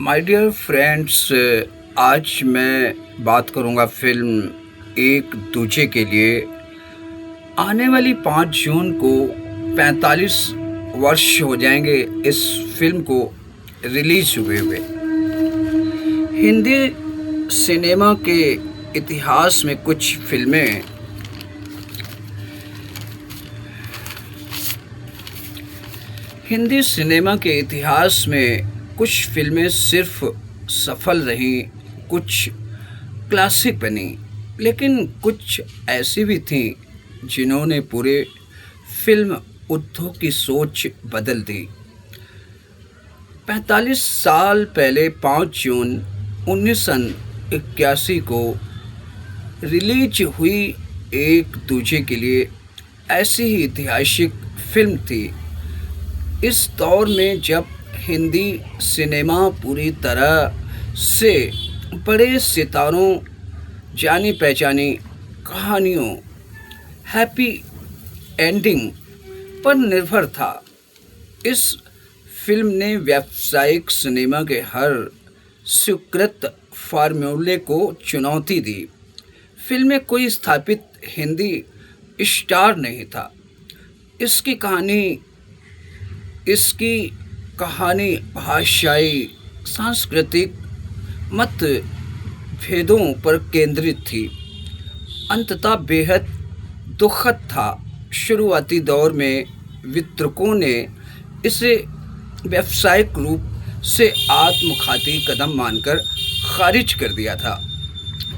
My dear friends, आज मैं बात करूंगा फिल्म एक दूजे के लिए। आने वाली 5 जून को 45 वर्ष हो जाएंगे इस फिल्म को रिलीज हुए हुए। हिंदी सिनेमा के इतिहास में कुछ फिल्में हिंदी सिनेमा के इतिहास में कुछ फिल्में सिर्फ सफल रहीं, कुछ क्लासिक बनी, लेकिन कुछ ऐसी भी थीं जिन्होंने पूरे फिल्म उद्योग की सोच बदल दी। 45 साल पहले 5 जून 1981 को रिलीज हुई एक दूजे के लिए ऐसी ही ऐतिहासिक फिल्म थी। इस दौर में जब हिंदी सिनेमा पूरी तरह से बड़े सितारों, जानी पहचानी कहानियों, हैप्पी एंडिंग पर निर्भर था, इस फिल्म ने व्यावसायिक सिनेमा के हर स्वीकृत फार्मूले को चुनौती दी। फिल्म में कोई स्थापित हिंदी स्टार नहीं था। इसकी कहानी भाषाई, सांस्कृतिक मतभेदों पर केंद्रित थी। अंततः बेहद दुखद था। शुरुआती दौर में वितरकों ने इसे व्यावसायिक रूप से आत्मघाती कदम मानकर खारिज कर दिया था।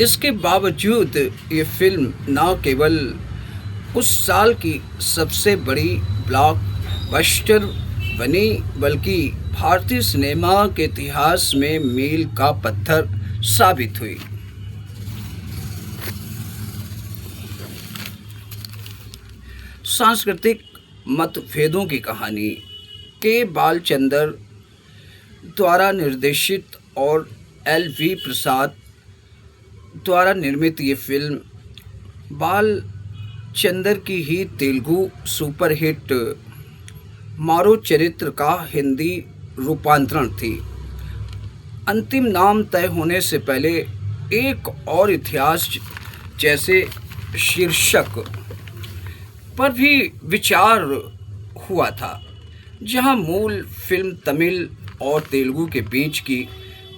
इसके बावजूद ये फिल्म न केवल उस साल की सबसे बड़ी ब्लॉकबस्टर बनी, बल्कि भारतीय सिनेमा के इतिहास में मील का पत्थर साबित हुई। सांस्कृतिक मतभेदों की कहानी के बालचंदर द्वारा निर्देशित और एल.वी. प्रसाद द्वारा निर्मित ये फिल्म बालचंदर की ही तेलुगु सुपरहिट मारो चरित्र का हिंदी रूपांतरण थी। अंतिम नाम तय होने से पहले एक और इतिहास जैसे शीर्षक पर भी विचार हुआ था, जहां मूल फिल्म तमिल और तेलुगु के बीच की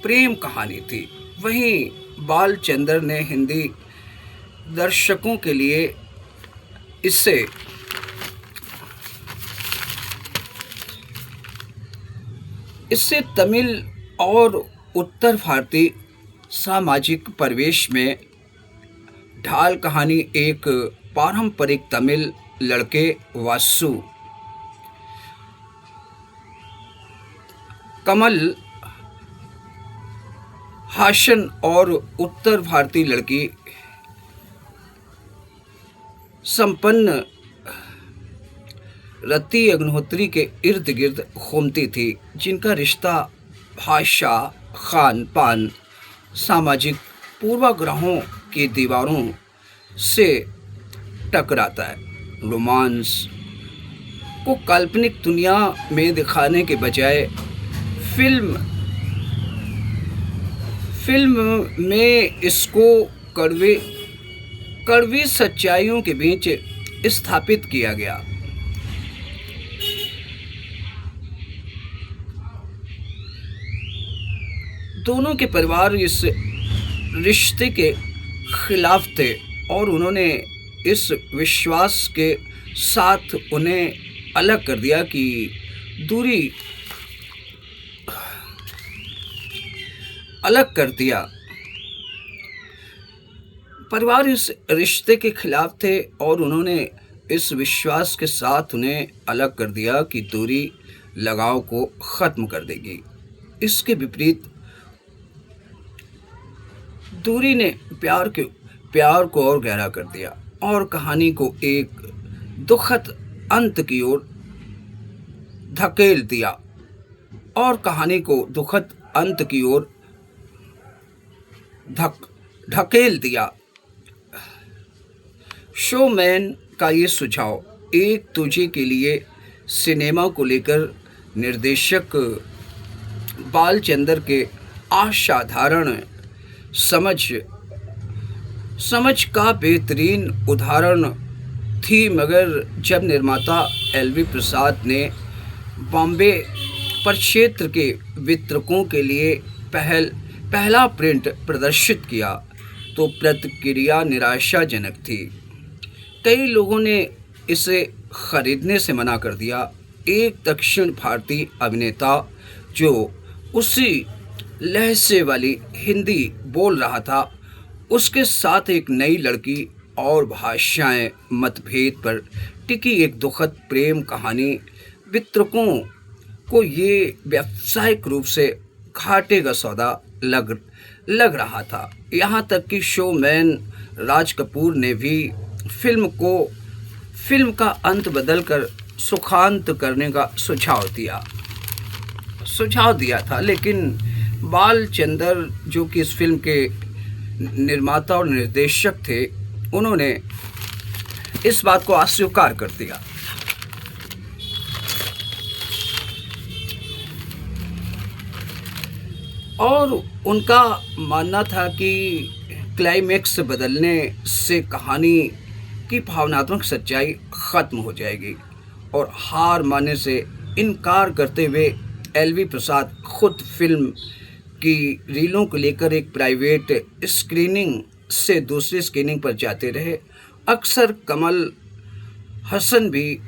प्रेम कहानी थी। वहीं बालचंदर ने हिंदी दर्शकों के लिए इससे तमिल और उत्तर भारतीय सामाजिक परिवेश में ढाल कहानी एक पारंपरिक तमिल लड़के वासु कमल हासन और उत्तर भारतीय लड़की संपन्न रति अग्निहोत्री के इर्द गिर्द घूमती थी, जिनका रिश्ता भाषा, खान पान, सामाजिक पूर्वाग्रहों की दीवारों से टकराता है। रोमांस को काल्पनिक दुनिया में दिखाने के बजाय फिल्म में इसको कड़वी सच्चाइयों के बीच स्थापित किया गया। दोनों के परिवार इस रिश्ते के खिलाफ थे और उन्होंने इस विश्वास के साथ उन्हें अलग कर दिया कि परिवार इस रिश्ते के खिलाफ थे और उन्होंने इस विश्वास के साथ उन्हें अलग कर दिया कि दूरी लगाव को ख़त्म कर देगी। इसके विपरीत दूरी ने प्यार को और गहरा कर दिया और कहानी को एक दुखद अंत की ओर ढकेल दिया। शोमैन का ये सुझाव एक दूजे के लिए सिनेमा को लेकर निर्देशक बालचंदर के असाधारण समझ समझ का बेहतरीन उदाहरण थी, मगर जब निर्माता एल.वी. प्रसाद ने बॉम्बे परिक्षेत्र के वितरकों के लिए पहला प्रिंट प्रदर्शित किया तो प्रतिक्रिया निराशाजनक थी। कई लोगों ने इसे खरीदने से मना कर दिया। एक दक्षिण भारतीय अभिनेता जो उसी लहजे वाली हिंदी बोल रहा था, उसके साथ एक नई लड़की और भाषाएं मतभेद पर टिकी एक दुखद प्रेम कहानी वितरकों को ये व्यावसायिक रूप से घाटे का सौदा लग रहा था। यहाँ तक कि शोमैन राज कपूर ने भी फिल्म का अंत बदलकर सुखांत करने का सुझाव दिया था, लेकिन बालचंदर जो कि इस फिल्म के निर्माता और निर्देशक थे, उन्होंने इस बात को अस्वीकार कर दिया। और उनका मानना था कि क्लाइमैक्स बदलने से कहानी की भावनात्मक सच्चाई ख़त्म हो जाएगी, और हार मानने से इनकार करते हुए एल.वी. प्रसाद खुद फिल्म की रीलों को लेकर एक प्राइवेट स्क्रीनिंग से दूसरी स्क्रीनिंग पर जाते रहे। अक्सर कमल हसन भी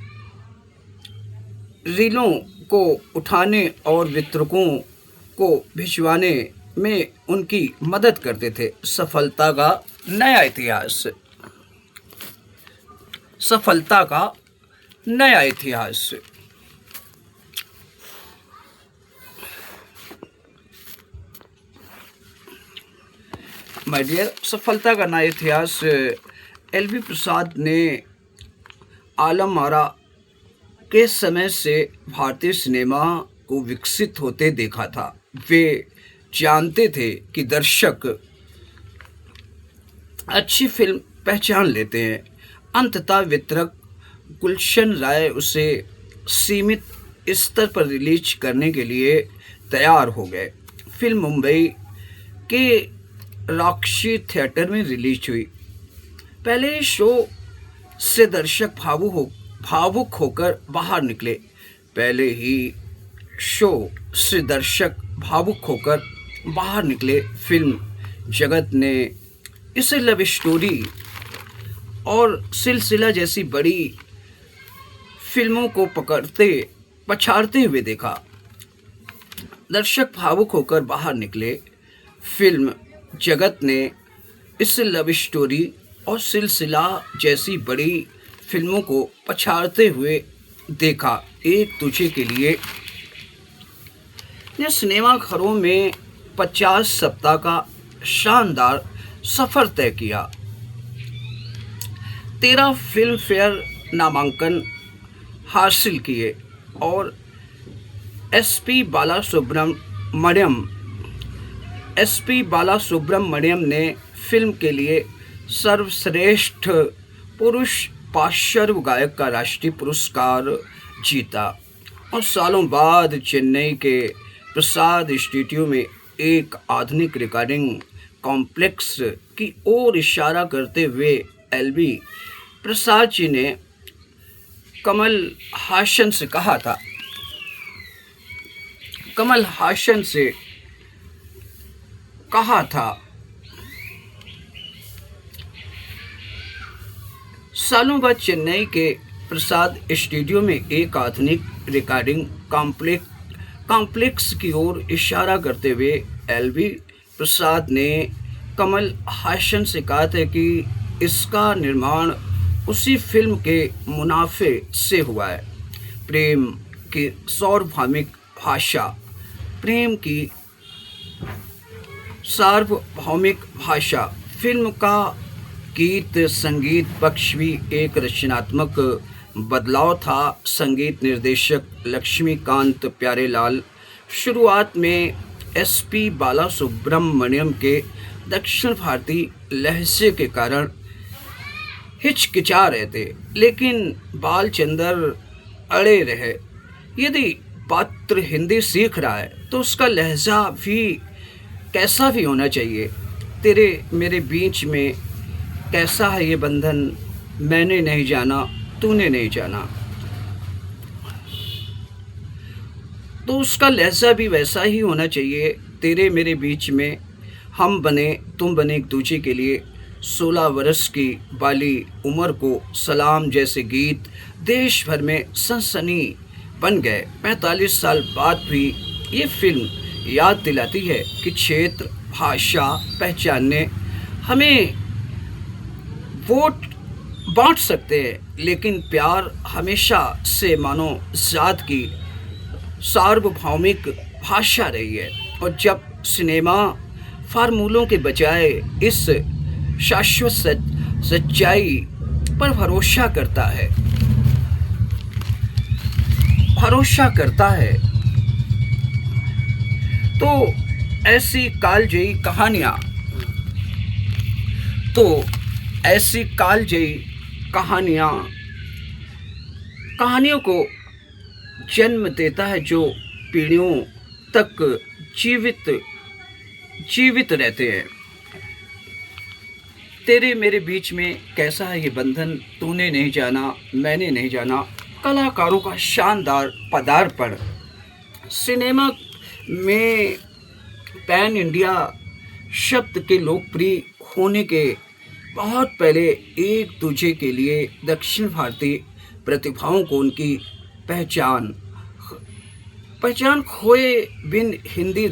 रीलों को उठाने और वितरकों को भिजवाने में उनकी मदद करते थे। सफलता का नया इतिहास। माय डियर, सफलता का नया इतिहास एल.वी. प्रसाद ने आलम आरा के समय से भारतीय सिनेमा को विकसित होते देखा था। वे जानते थे कि दर्शक अच्छी फिल्म पहचान लेते हैं। अंततः वितरक गुलशन राय उसे सीमित स्तर पर रिलीज करने के लिए तैयार हो गए। फिल्म मुंबई के रॉक्सी थिएटर में रिलीज हुई। पहले शो से दर्शक भावुक होकर बाहर निकले। फिल्म जगत ने इसे लव स्टोरी और सिलसिला जैसी बड़ी फिल्मों को पछाड़ते हुए देखा। दर्शक भावुक होकर बाहर निकले। फिल्म जगत ने इस लव स्टोरी और सिलसिला जैसी बड़ी फिल्मों को पछाड़ते हुए देखा। एक दूजे के लिए यह सिनेमा घरों में 50 सप्ताह का शानदार सफ़र तय किया। 13 फिल्म फेयर नामांकन हासिल किए और एस.पी. बालासुब्रमण्यम ने फिल्म के लिए सर्वश्रेष्ठ पुरुष पार्श्व गायक का राष्ट्रीय पुरस्कार जीता। और सालों बाद चेन्नई के प्रसाद स्टूडियो में एक आधुनिक रिकॉर्डिंग कॉम्प्लेक्स की ओर इशारा करते हुए एल.वी. प्रसाद जी ने कमल हासन से कहा था, सालों बाद चेन्नई के प्रसाद स्टूडियो में एक आधुनिक रिकॉर्डिंग कॉम्प्लेक्स की ओर इशारा करते हुए एल.वी. प्रसाद ने कमल हासन से कहा था कि इसका निर्माण उसी फिल्म के मुनाफे से हुआ है। प्रेम की सार्वभौमिक भाषा। फिल्म का गीत संगीत पक्ष भी एक रचनात्मक बदलाव था। संगीत निर्देशक लक्ष्मीकांत प्यारेलाल शुरुआत में एस.पी. बालासुब्रमण्यम के दक्षिण भारतीय लहजे के कारण हिचकिचा रहे थे, लेकिन बालचंदर अड़े रहे। यदि पात्र हिंदी सीख रहा है तो उसका लहजा भी कैसा भी होना चाहिए। तेरे मेरे बीच में कैसा है ये बंधन, मैंने नहीं जाना, तूने नहीं जाना। तो उसका लहजा भी वैसा ही होना चाहिए। तेरे मेरे बीच में हम बने तुम बने एक दूजे के लिए। 16 वर्ष की बाली उम्र को सलाम जैसे गीत देश भर में सनसनी बन गए। 45 साल बाद भी ये फिल्म याद दिलाती है कि क्षेत्र, भाषा पहचानने हमें वोट बांट सकते हैं, लेकिन प्यार हमेशा से मानव जात की सार्वभौमिक भाषा रही है। और जब सिनेमा फार्मूलों के बजाय इस शाश्वत सच्चाई पर भरोसा करता है तो ऐसी कालजयी कहानियों को जन्म देता है जो पीढ़ियों तक जीवित रहते हैं। तेरे मेरे बीच में कैसा है ये बंधन, तूने नहीं जाना, मैंने नहीं जाना। कलाकारों का शानदार पदार्पण। सिनेमा में पैन इंडिया शब्द के लोकप्रिय होने के बहुत पहले एक दूजे के लिए दक्षिण भारतीय प्रतिभाओं को उनकी पहचान खोए बिन हिंदी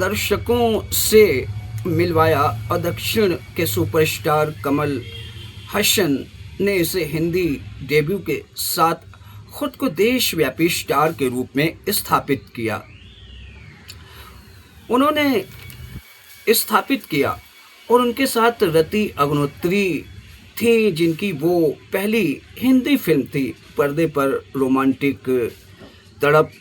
दर्शकों से मिलवाया। और दक्षिण के सुपरस्टार कमल हसन ने इसे हिंदी डेब्यू के साथ खुद को देशव्यापी स्टार के रूप में स्थापित किया और उनके साथ रति अग्निहोत्री थी, जिनकी वो पहली हिंदी फिल्म थी। पर्दे पर रोमांटिक तड़प